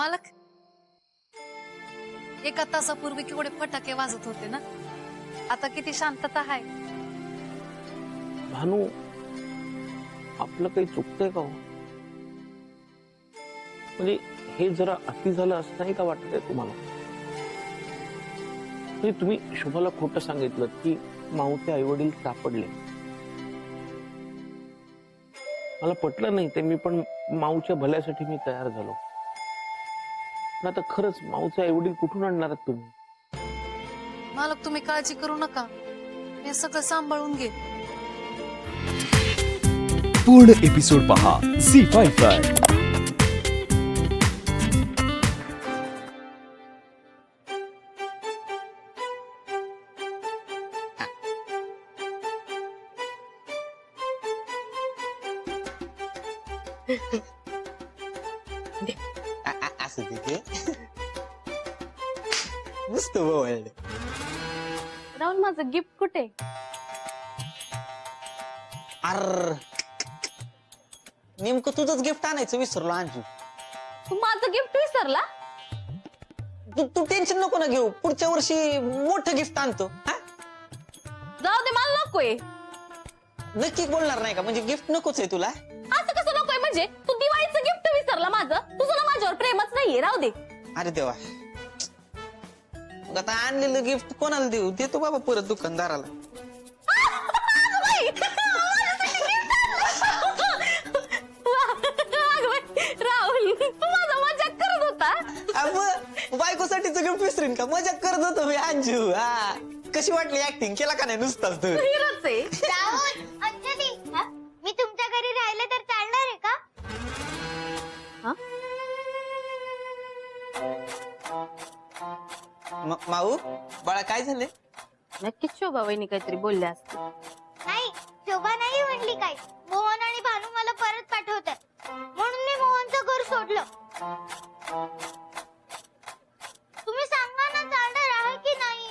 मालक, एका तासापूर्वी केवढे फटाके वाजत होते ना, आता किती शांतता आहे. भानू, आपलं काही चुकतंय का हो? म्हणजे हे जरा अति झालं असं नाही का वाटतंय तुम्हाला? म्हणजे तुम्ही शुभाला खोटं सांगितलं की माऊचे आई वडील सापडले. मला पटलं नाही ते, मी पण माऊच्या भल्यासाठी मी तयार झालो. पण आता खरंच माऊचे आई वडील कुठून आणणार आहात तुम्ही? मालक, तुम्ही काळजी करू नका, मी सगळं सांभाळून घे. पूर्ण एपिसोड पहा झी5 वर. असं तिथे मस्त बोल. राहुल, माझं गिफ्ट कुठे? अर नेमकं तुझंच गिफ्ट आणायचं विसरलो अंजू. तू माझं गिफ्ट विसरला? तू टेन्शन नको ना घेऊ, पुढच्या वर्षी मोठं गिफ्ट आणतो. हा, जाऊ दे, मला नकोय. नक्की बोलणार नाही का? म्हणजे गिफ्ट नकोच आहे तुला? असं कसं नकोय? म्हणजे तू दिवाळीचं गिफ्ट विसरला माझं? तुझं ना माझ्यावर प्रेमच नाहीये, राहू दे. अरे देवा, मग आता आणलेलं गिफ्ट कोणाला देऊ? देतो बाबा परत दुकानदाराला. राहुल, तू माझा मजाक करत होता. बायकोसाठीच गिफ्ट विसरीन का? मजाक करत होतो मी अंजू. हा, कशी वाटली ऍक्टिंग? केला का नाही नुसताच तू? हिरच आहे. राहुल, अंजली, मी तुमच्या घरी राहिले तर चालणार आहे का? माऊ, बाळा काय झाले? नक्कीच शोभा वहिनी काहीतरी बोलल्या असतील. नाही, शोभा नाही म्हणली काय. मोहन आणि भानू मला परत पाठवतात म्हणून मी मोहनचं घर सोडलं. तुम्ही सांगा ना, चालणार आहे की नाही?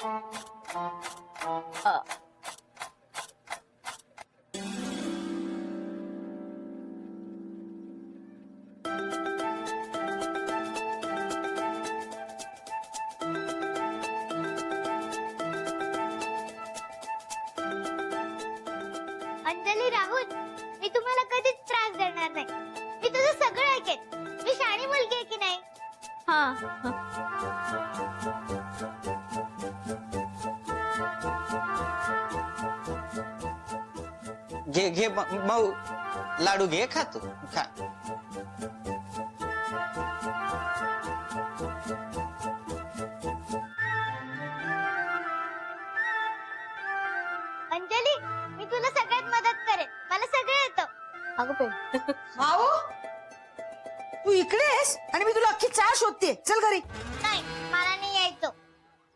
अंजली, राहुल, मी तुम्हाला कधीच त्रास देणार नाही. मी तुझं सगळं ऐकेन. मी शाणी मुलगी आहे की नाही? घे घे माऊ, लाडू घे, खातो खा. अंजली, मी तुला सगळ्यात मदत करेन. मला सगळं येतं. अगं माऊ, तू इकडे आहेस आणि मी तुला अख्खी चहा शोधते. चल घरी. नाही, मला नाही यायचं.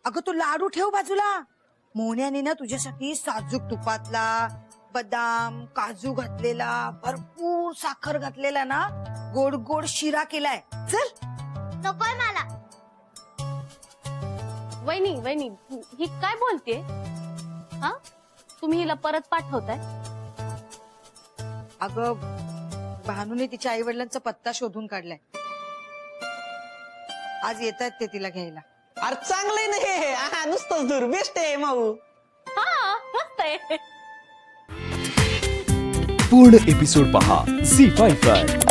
अगं, तू लाडू ठेव बाजूला. मोहन्याने ना तुझ्यासाठी साजूक तुपातला, बदाम, काजू घातलेला, भरपूर साखर घातलेला ना गोड गोड शिरा केलाय. चल. नकोय मला. वहिनी, वहिनी, ही काय बोलते? हा, तुम्ही हिला परत पाठवताय? अगं, भानूने तिच्या आई वडिलांचा पत्ता शोधून काढलाय. आज येतात ते तिला घ्यायला. अरे चांगलंय ना हे. हा, नुसतंच दूर बेस्ट आहे माऊ. हा, मस्त आहे. पूर्ण एपिसोड पहा झी5 वर.